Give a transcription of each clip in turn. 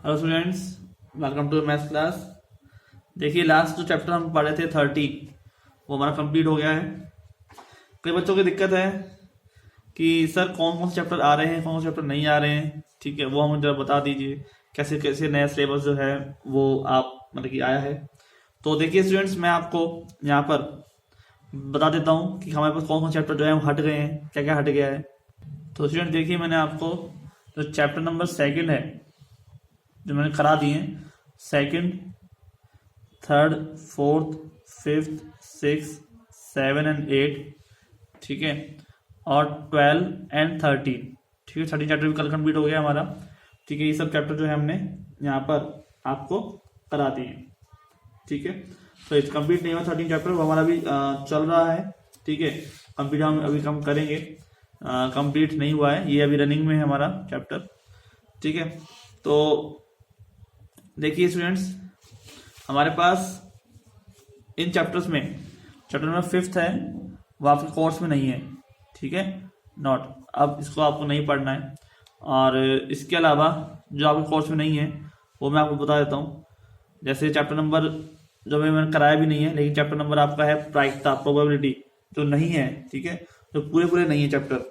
Hello students, welcome to maths class. देखिए, last जो chapter हम पढ़े थे 30 वो हमारा कंप्लीट हो गया है। कई बच्चों की दिक्कत है कि सर कौन कौन से चैप्टर आ रहे हैं, कौन कौन से चैप्टर नहीं आ रहे हैं। ठीक है, वो हमें जरा बता दीजिए कैसे कैसे नया सिलेबस जो है वो आप मतलब कि आया है। तो देखिए स्टूडेंट्स, मैं आपको यहाँ पर बता देता हूँ कि हमारे पास कौन कौन चैप्टर जो है वो हट गए हैं, क्या क्या हट गया है। तो स्टूडेंट देखिए, मैंने आपको जो चैप्टर नंबर 2 है जो मैंने करा दिए हैं, 2, 3, 4, 5, 6, 7 एंड 8, ठीक है, और 12 एंड 13, ठीक है। 13 चैप्टर भी कल कंप्लीट हो गया हमारा। ठीक है, ये सब चैप्टर जो है हमने यहाँ पर आपको करा दिए, ठीक है। तो इस कंप्लीट नहीं हुआ 13 चैप्टर, वो हमारा भी चल रहा है, ठीक है। कंप्लीट हम अभी कम करेंगे, कंप्लीट नहीं हुआ है, ये अभी रनिंग में है हमारा चैप्टर, ठीक है। तो देखिए स्टूडेंट्स, हमारे पास इन चैप्टर्स में चैप्टर नंबर 5 है, वो आपके कोर्स में नहीं है, ठीक है, नॉट। अब इसको आपको नहीं पढ़ना है। और इसके अलावा जो आपके कोर्स में नहीं है वो मैं आपको बता देता हूँ। जैसे चैप्टर नंबर जो मैंने कराया भी नहीं है, लेकिन चैप्टर नंबर आपका है प्रायिकता, प्रोबेबिलिटी, जो नहीं है, ठीक है, जो पूरे पूरे नहीं है चैप्टर,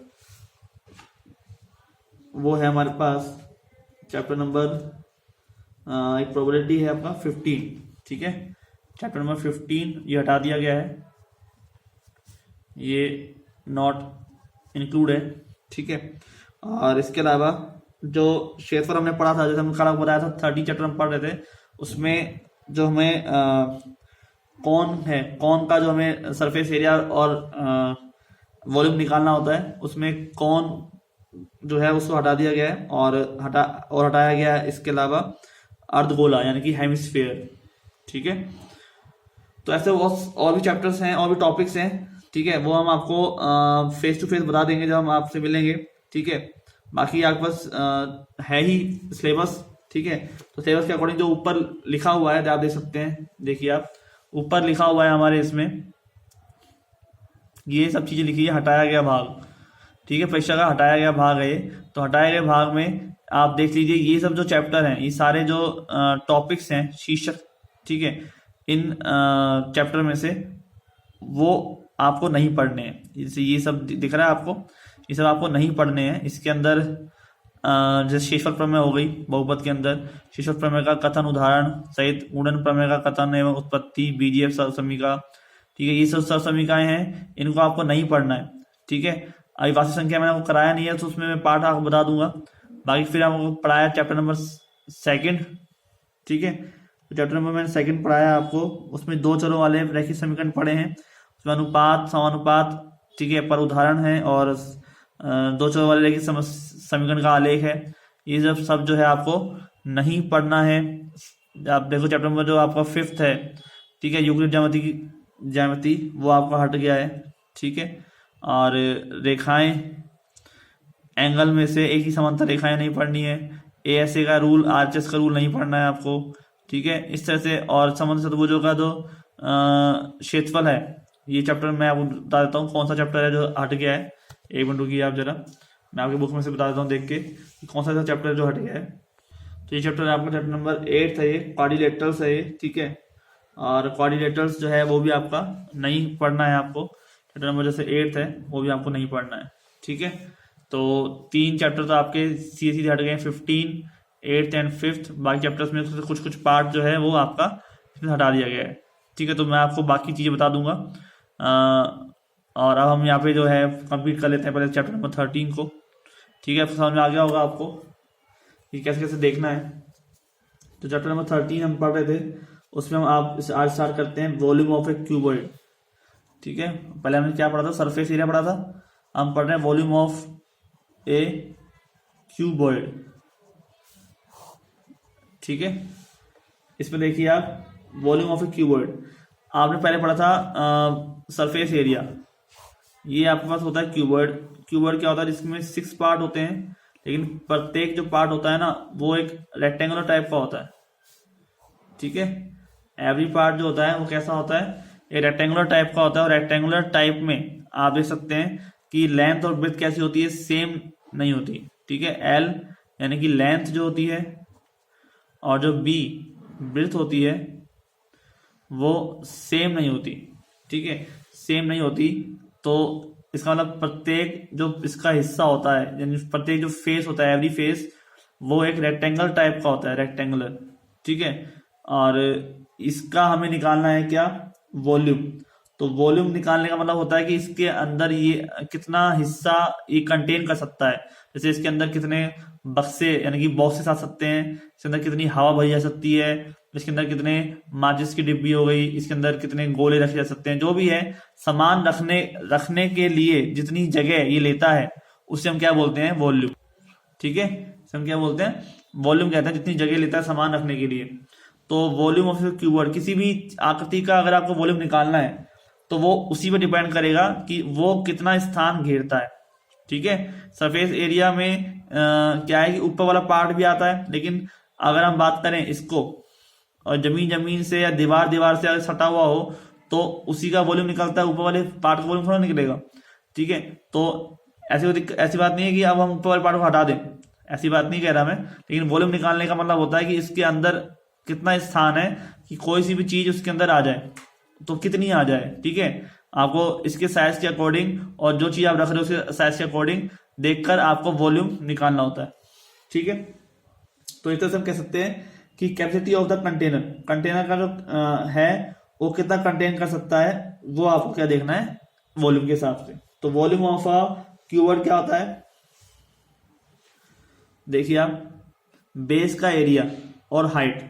वो है हमारे पास चैप्टर नंबर एक प्रोबेबिलिटी है आपका 15, ठीक है। चैप्टर नंबर 15 ये हटा दिया गया है, ये नॉट इंक्लूड है, ठीक है। और इसके अलावा जो क्षेत्रफल हमने पढ़ा था, जैसे हमने कल बताया था 30 चैप्टर हम पढ़ रहे थे, उसमें जो हमें कौन है, कौन का जो हमें सरफेस एरिया और वॉल्यूम निकालना होता है, उसमें कौन जो है उसको हटा दिया गया है और हटाया गया है इसके अलावा अर्धगोला यानी कि हेमिस्फीयर, ठीक है। तो ऐसे और भी चैप्टर्स हैं और भी टॉपिक्स हैं, ठीक है, वो हम आपको फेस टू फेस बता देंगे जब हम आपसे मिलेंगे, ठीक है। बाकी आपके पास है ही सिलेबस, ठीक है। तो सिलेबस के अकॉर्डिंग जो ऊपर लिखा हुआ है आप देख सकते हैं, देखिए आप ऊपर लिखा हुआ है हमारे इसमें ये सब चीज़ें लिखी है, हटाया गया भाग, ठीक है, परीक्षा का हटाया गया भाग है ये। तो हटाए गए भाग में आप देख लीजिए ये सब जो चैप्टर हैं, ये सारे जो टॉपिक्स हैं, शीर्षक, ठीक है, इन चैप्टर में से वो आपको नहीं पढ़ने हैं। जैसे ये सब दिख रहा है आपको, ये सब आपको नहीं पढ़ने हैं। इसके अंदर जैसे शेषफल प्रमेय हो गई बहुपद के अंदर, शेषफल प्रमेय का कथन, उदाहरण सहित गुणन प्रमेय का कथन एवं उत्पत्ति, बीजीएफ समीका, ठीक है, ये सब समीकाएं हैं, इनको आपको नहीं पढ़ना है, ठीक है। अविभाज्य संख्या मैंने आपको कराया नहीं है, तो उसमें मैं पार्ट आपको बता दूंगा। बाकी फिर आपको पढ़ाया चैप्टर नंबर 2, ठीक है। तो चैप्टर नंबर मैंने 2 पढ़ाया आपको, उसमें 2 चरों वाले रैखिक समीकरण पढ़े हैं, उसमें अनुपात, समानुपात, ठीक है, पर उदाहरण है, और 2 चरों वाले रैखिक समीकरण का आलेख है। ये सब जो है आपको नहीं पढ़ना है। आप देखो चैप्टर नंबर जो आपका 5 है, ठीक है, यूक्लिड ज्यामिति वो आपका हट गया है, ठीक है। और रेखाएं, एंगल में से एक ही समांतर रेखाएं नहीं पढ़नी है, एएसए का रूल, आरएचएस का रूल नहीं पढ़ना है आपको, ठीक है, इस तरह से। और समांतर चतुर्भुजों का जो क्षेत्रफल है, ये चैप्टर मैं आपको बता देता हूँ कौन सा चैप्टर है जो हट गया है। एक मिनट रुकिए आप जरा, मैं आपके बुक में से बता देता हूँ देख के कौन सा चैप्टर जो हट गया है। तो ये चैप्टर है आपका चैप्टर नंबर 8 है, ये क्वाड्रिलेटरल्स है ये, ठीक है। और क्वाड्रिलेटरल्स जो है वो भी आपका नहीं पढ़ना है आपको, चैप्टर नंबर जैसे 8 है वो भी आपको नहीं पढ़ना है, ठीक है। तो 3 चैप्टर तो आपके सीधे सीधे हट गए, 15, 8th एंड 5th। बाकी चैप्टर्स में कुछ कुछ पार्ट जो है वो आपका हटा दिया गया है, ठीक है। तो मैं आपको बाकी चीज़ें बता दूंगा। और अब हम यहाँ पे जो है कंप्लीट कर लेते हैं पहले चैप्टर नंबर 13 को, ठीक है। समझ में आ गया होगा आपको कि कैसे कैसे देखना है। तो चैप्टर नंबर 13 हम पढ़ रहे थे, उसमें हम आप आज स्टार्ट करते हैं वॉल्यूम ऑफ ए क्यूबॉइड, ठीक है। पहले हमने क्या पढ़ा था, सरफेस एरिया पढ़ा था, हम पढ़ रहे हैं वॉल्यूम ऑफ ए क्यूबॉइड, ठीक है। इसमें देखिए आप वॉल्यूम ऑफ ए क्यूबॉइड, आपने पहले पढ़ा था सरफेस एरिया, ये आपके पास होता है क्यूबॉइड। क्यूबॉइड क्या होता है, जिसमें 6 पार्ट होते हैं, लेकिन प्रत्येक जो पार्ट होता है ना वो एक रेक्टेंगुलर टाइप का होता है, ठीक है। एवरी पार्ट जो होता है वो कैसा होता है, एक रेक्टेंगुलर टाइप का होता है। और रेक्टेंगुलर टाइप में आप देख सकते हैं कि लेंथ और ब्रेथ कैसी होती है, सेम नहीं होती, ठीक है। एल यानी कि लेंथ जो होती है और जो बी ब्रेथ होती है वो सेम नहीं होती, ठीक है, सेम नहीं होती। तो इसका मतलब प्रत्येक जो इसका हिस्सा होता है, यानी प्रत्येक जो फेस होता है, एवरी फेस, वो एक रेक्टेंगल टाइप का होता है, रेक्टेंगुलर, ठीक है। और इसका हमें निकालना है क्या, वॉल्यूम। तो वॉल्यूम निकालने का मतलब होता है कि इसके अंदर ये कितना हिस्सा ये कंटेन कर सकता है। जैसे इसके अंदर कितने बक्से यानी कि बॉक्सेस आ सकते हैं, इसके अंदर कितनी हवा भरी जा सकती है, इसके अंदर कितने माचिस की डिब्बी हो गई, इसके अंदर कितने गोले रखे जा सकते हैं, जो भी है सामान रखने के लिए जितनी जगह ये लेता है उसे हम क्या बोलते हैं, वॉल्यूम, ठीक है। इसे हम क्या बोलते हैं, वॉल्यूम कहते हैं, जितनी जगह लेता है सामान रखने के लिए। तो वॉल्यूम ऑफ क्यूबॉइड, किसी भी आकृति का अगर आपको वॉल्यूम निकालना है तो वो उसी पर डिपेंड करेगा कि वो कितना स्थान घेरता है, ठीक है। सरफेस एरिया में क्या है कि ऊपर वाला पार्ट भी आता है, लेकिन अगर हम बात करें इसको और जमीन से या दीवार से अगर सटा हुआ हो तो उसी का वॉल्यूम निकलता है, ऊपर वाले पार्ट का वॉल्यूम थोड़ा निकलेगा, ठीक है। तो ऐसी बात नहीं है कि अब हम ऊपर वाले पार्ट को हटा दें, ऐसी बात नहीं कह रहा मैं, लेकिन वॉल्यूम निकालने का मतलब होता है कि इसके अंदर कितना स्थान है कि कोई सी भी चीज उसके अंदर आ जाए तो कितनी आ जाए, ठीक है। आपको इसके साइज के अकॉर्डिंग और जो चीज आप रख रहे हो उसके साइज के अकॉर्डिंग देखकर आपको वॉल्यूम निकालना होता है, ठीक है। तो इस तरह से हम कह सकते हैं कि कैपेसिटी ऑफ द कंटेनर का जो है वो कितना कंटेन कर सकता है, वो आपको क्या देखना है, वॉल्यूम के हिसाब से। तो वॉल्यूम ऑफ अ क्यूबॉइड क्या होता है, देखिए आप, बेस का एरिया और हाइट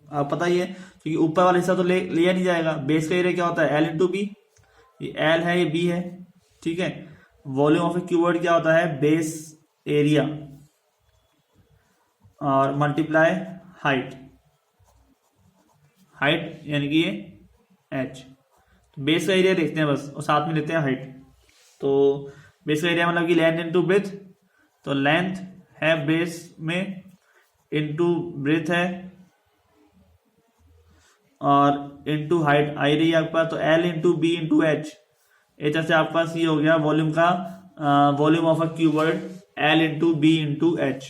आप पता ही है, क्योंकि ऊपर वाला हिस्सा तो लिया नहीं जाएगा। बेस का एरिया क्या होता है, एल इंटू बी, ये एल है ये बी है, ठीक है। वॉल्यूम ऑफ ए क्यूबॉइड क्या होता है, बेस एरिया और मल्टीप्लाई हाइट, हाइट यानी कि ये एच। तो बेस का एरिया देखते हैं बस और साथ में लेते हैं हाइट। तो बेस का एरिया मतलब कि लेंथ इंटू ब्रेथ, तो लेंथ है बेस में इंटू ब्रेथ है और इंटू हाइट आई रही है आपके पास, तो L into B into H. H से आपके पास ये हो गया वॉल्यूम का, volume of a cuboid L into B into H,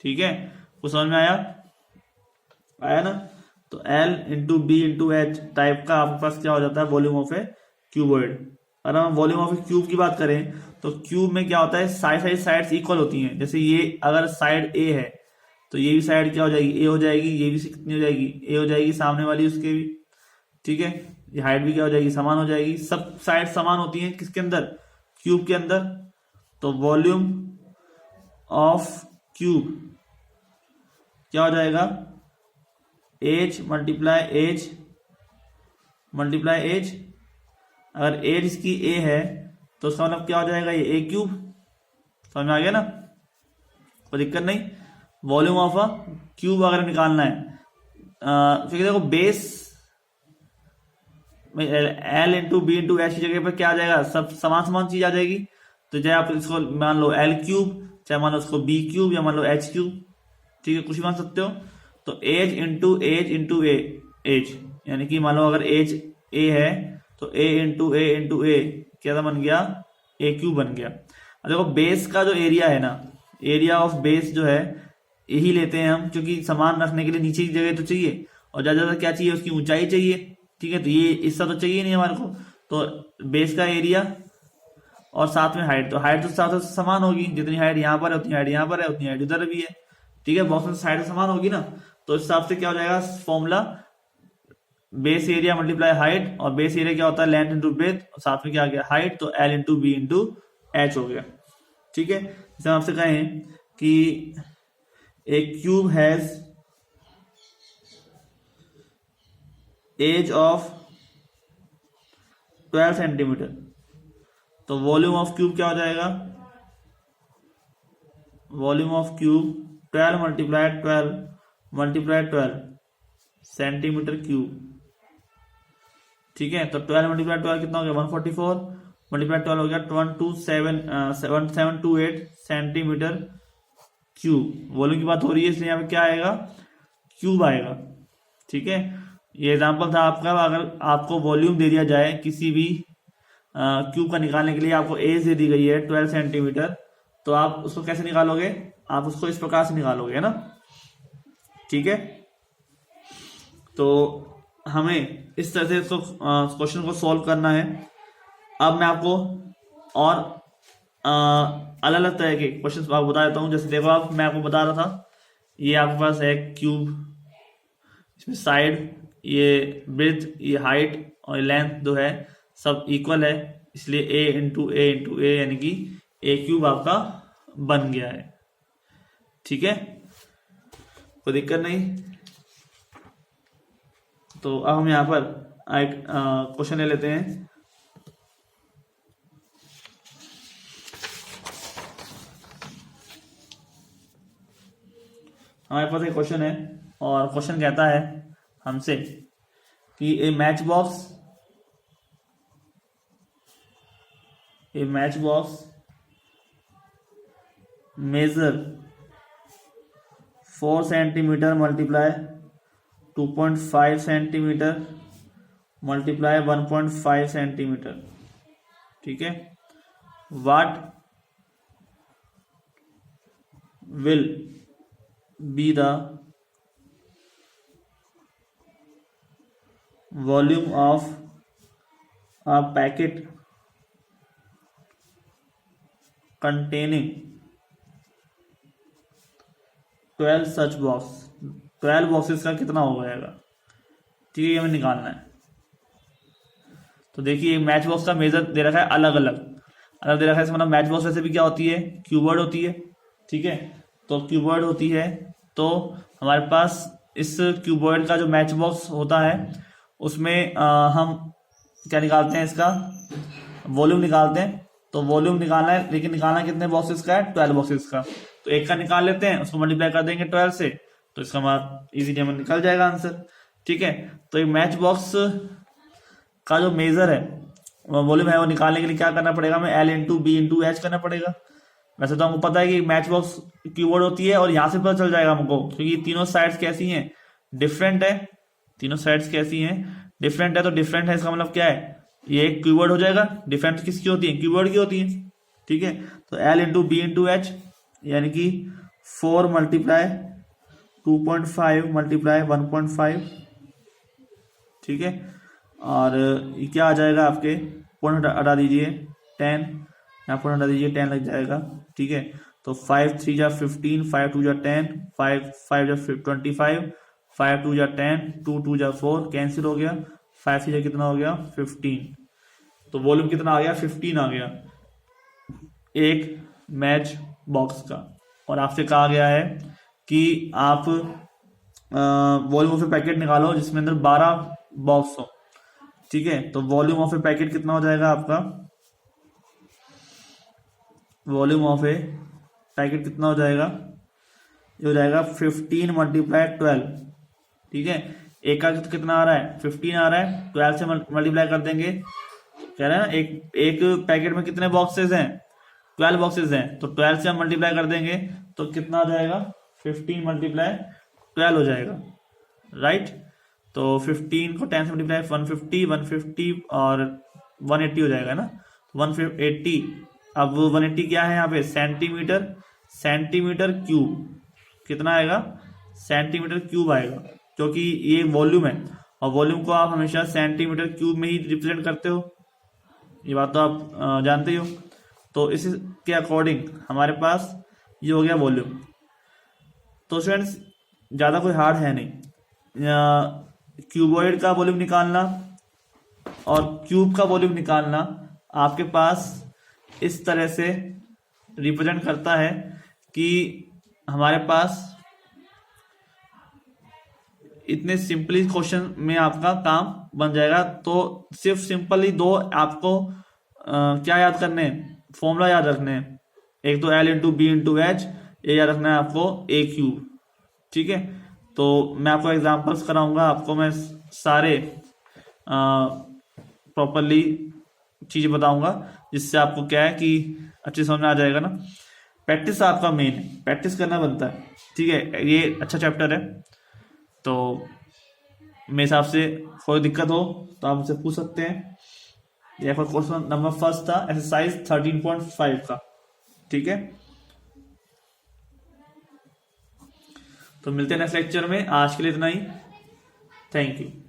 ठीक है। कुछ समझ में आया ना। तो L into B into H type का आपके पास क्या हो जाता है, वॉल्यूम ऑफ ए क्यूबॉइड। अगर हम वॉल्यूम ऑफ ए क्यूब की बात करें तो क्यूब में क्या होता है, साइड्स इक्वल होती हैं। जैसे ये अगर साइड ए है तो ये भी साइड क्या हो जाएगी, ए हो जाएगी, ये भी कितनी हो जाएगी, ए हो जाएगी, सामने वाली उसके भी, ठीक है। ये हाइट भी क्या हो जाएगी, समान हो जाएगी, सब साइड समान होती हैं किसके अंदर, क्यूब के अंदर। तो वॉल्यूम ऑफ क्यूब क्या हो जाएगा, एच मल्टीप्लाई एच। अगर एज इसकी ए है तो उसका मतलब क्या हो जाएगा, ये ए क्यूब। समझ में आ गया ना, कोई दिक्कत नहीं। वॉल्यूम ऑफ अ क्यूब अगर निकालना है, क्योंकि देखो बेस में L into B into H की जगह पर क्या आ जाएगा, सब समान चीज आ जाएगी। तो चाहे आप इसको मान लो एल क्यूब, चाहे मान लो उसको बी क्यूब, या मान लो एच क्यूब, ठीक है, कुछ भी मान सकते हो। तो एज इंटू एज यानी कि मान लो अगर एज ए है तो ए इंटू ए क्या बन गया, ए क्यूब बन गया। अब देखो बेस का जो एरिया है ना, एरिया ऑफ बेस जो है यही लेते हैं हम, क्योंकि सामान रखने के लिए नीचे की जगह तो चाहिए और ज्यादा क्या चाहिए, उसकी ऊंचाई चाहिए, ठीक है। तो ये हिस्सा तो चाहिए नहीं हमारे को, तो बेस का एरिया और साथ में हाइट, तो हाइट तो साथ समान होगी, जितनी हाइट यहाँ पर है उतनी हाइट यहाँ पर है, उतनी हाइट उधर भी है, ठीक है। बॉक्स में साइड समान होगी ना, तो इस हिसाब से क्या हो जाएगा formula, base area multiply height, और बेस एरिया क्या होता है, लेंथ इंटू ब्रेथ, और साथ में क्या आ गया हाइट, तो L into B into H हो गया, ठीक है। जैसे आपसे कहें कि एक cube has edge of 12 centimetre, तो वॉल्यूम ऑफ क्यूब क्या हो जाएगा, volume of cube 12 multiply 12 centimetre cube, ठीक है। तो 12 मल्टीप्लाई 12 कितना हो गया, 144 मल्टीप्लाई 12 हो गया 1728 सेंटीमीटर क्यूब। वॉल्यूम की बात हो रही है इसलिए यहाँ पे क्या आएगा, क्यूब आएगा, ठीक है। ये एग्जांपल था आपका। अगर आपको वॉल्यूम दे दिया जाए किसी भी क्यूब का निकालने के लिए, आपको एज दे दी गई है 12 सेंटीमीटर, तो आप उसको कैसे निकालोगे, आप उसको इस प्रकार से निकालोगे, है ना। ठीक है, तो हमें इस तरह से इसको क्वेश्चन को सॉल्व करना है। अब मैं आपको और अलग अलग तरह के क्वेश्चन आपको बता देता हूँ। जैसे देखो, आप मैं आपको बता रहा था, ये आपके पास है क्यूब, इसमें साइड, ये ब्रेथ, ये हाइट और लेंथ जो है सब इक्वल है, इसलिए ए इंटू ए यानी कि ए क्यूब आपका बन गया है। ठीक है, कोई दिक्कत नहीं। तो अब हम यहाँ पर एक क्वेश्चन ले लेते हैं। हमारे पास एक क्वेश्चन है और क्वेश्चन कहता है हमसे कि a match box measure 4 centimetre multiply 2.5 centimetre multiply 1.5 centimetre. ठीक है, what will be the volume of a packet containing 12 such box। 12 boxes का कितना हो जाएगा? ठीक है, हमें निकालना है। तो देखिए, मैच बॉक्स का मेजर दे रखा है अलग अलग दे रखा है। मतलब मैच बॉक्स वैसे भी क्या होती है, क्यूबर्ड होती है। ठीक है, तो क्यूबर्ड होती है, तो हमारे पास इस क्यूबर्ड का जो मैच बॉक्स होता है उसमें हम क्या निकालते हैं, इसका वॉल्यूम निकालते हैं। तो वॉल्यूम निकालना है, लेकिन निकालना कितने बॉक्सेस का है? 12 बॉक्सेस का। तो एक का निकाल लेते हैं, उसको मल्टीप्लाई कर देंगे 12 से, तो इसका हमारा इजीली हमें निकल जाएगा आंसर। ठीक है, तो एक मैच बॉक्स का जो मेजर है, वॉल्यूम है, वो निकालने के लिए क्या करना पड़ेगा? हमें L into B into H करना पड़ेगा। वैसे तो हमको पता है कि मैच बॉक्स कीवर्ड होती है, और यहाँ से पता चल जाएगा हमको, क्योंकि तीनों साइड्स कैसी हैं? डिफरेंट है। तीनों साइड्स कैसी हैं? डिफरेंट है। तो डिफरेंट है, इसका मतलब क्या है? ये एक कीवर्ड हो जाएगा। डिफरेंट किसकी होती है? कीवर्ड की होती है। ठीक है, तो L into B into H यानी कि 4 मल्टीप्लाई 2.5 मल्टीप्लाई 1.5। ठीक है, और ये क्या आ जाएगा आपके? पॉइंट हटा दीजिए 10, यहाँ पॉइंट हटा दीजिए 10 लग जाएगा। ठीक है, तो 5 3 जा 15, 5 2 जा 10, 5 5 जा 25, 5 2 जा 10, 2 2 जा 4, कैंसिल हो गया। 5 3 जा कितना हो गया? 15। तो वॉल्यूम कितना आ गया? 15 आ गया एक मैच बॉक्स का। और आपसे कहा गया है कि आप वॉल्यूम ऑफ ए पैकेट निकालो जिसमें अंदर 12 बॉक्स हो। ठीक है, तो वॉल्यूम ऑफ ए पैकेट कितना हो जाएगा आपका? वॉल्यूम ऑफ ए पैकेट कितना हो जाएगा? ये हो जाएगा 15 मल्टीप्लाई 12। ठीक है, एक का कितना आ रहा है? 15 आ रहा है, 12 से मल्टीप्लाई कर देंगे। कह रहे हैं ना, एक पैकेट में कितने बॉक्सेस हैं? 12 बॉक्सेस हैं, तो 12 से हम मल्टीप्लाई कर देंगे तो कितना आ जाएगा? 15 मल्टीप्लाई 12 हो जाएगा। राइट, तो 15 को 10 से मल्टीप्लाई 150 और 180 हो जाएगा ना, 180। अब 180 क्या है यहाँ पे? Centimetre cube. कितना आएगा? सेंटीमीटर क्यूब आएगा, क्योंकि ये वॉल्यूम है, और वॉल्यूम को आप हमेशा सेंटीमीटर क्यूब में ही रिप्रेजेंट करते हो। ये बात तो आप जानते ही हो। तो इसके अकॉर्डिंग हमारे पास ये हो गया वॉल्यूम। तो स्टूडेंट्स, ज़्यादा कोई हार्ड है नहीं। क्यूबॉइड का वॉल्यूम निकालना और क्यूब का वॉल्यूम निकालना आपके पास इस तरह से रिप्रेजेंट करता है कि हमारे पास इतने सिंपली क्वेश्चन में आपका काम बन जाएगा। तो सिर्फ सिंपली दो आपको क्या याद करने हैं? फॉर्मूला याद रखने हैं। एक तो L into B into H, ये याद रखना है आपको ए क्यूब। ठीक है, तो मैं आपको एग्जांपल्स कराऊंगा, आपको मैं सारे प्रॉपरली चीज़ें बताऊंगा, जिससे आपको क्या है कि अच्छे समझ में आ जाएगा ना। प्रैक्टिस आपका मेन है, प्रैक्टिस करना बनता है। ठीक है, ये अच्छा चैप्टर है, तो मेरे हिसाब से कोई दिक्कत हो तो आप मुझसे पूछ सकते हैं। ये क्वेश्चन नंबर फर्स्ट था, एक्सरसाइज 13.5 का। ठीक है, तो मिलते हैं नेक्स्ट लेक्चर में, आज के लिए इतना ही। Thank you.